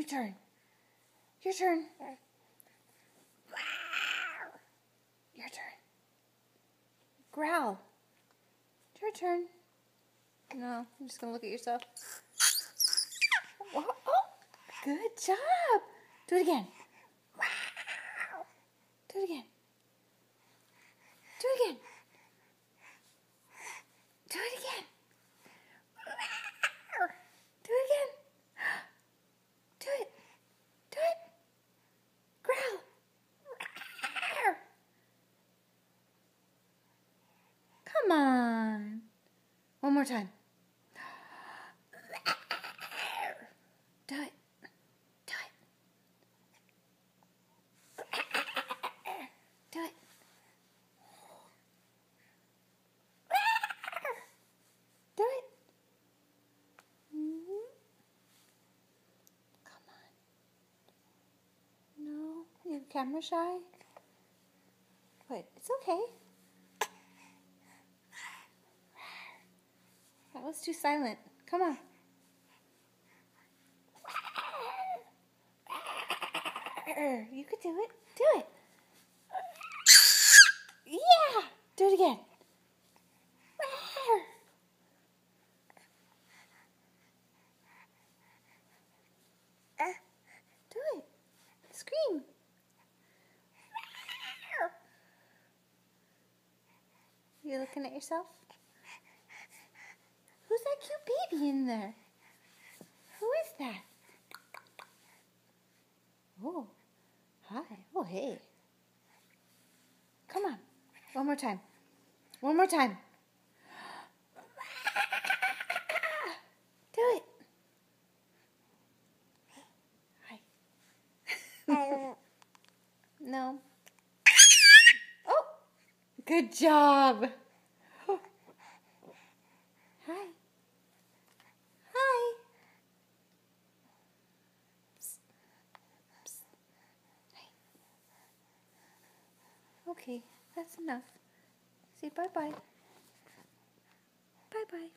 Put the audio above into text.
Your turn. Your turn. Your turn. Growl. It's your turn. No, I'm just going to look at yourself. Oh, good job. Do it again. Do it again. Do it again. Do it again. Do it again. Do it. Do it. Growl. Come on. One more time. Do it. Do it. Do it. Do it. Come on. No, you're camera shy. But it's okay. That was too silent. Come on. You could do it. Do it. Yeah. Do it again. Do it. Scream. You looking at yourself? Who's that cute baby in there? Who is that? Oh, hi. Oh, hey. Come on. One more time. One more time. Do it. Hi. No. Oh, good job. Hi. Hi. Psst. Psst. Hi. Okay, that's enough. Say bye-bye. Bye-bye.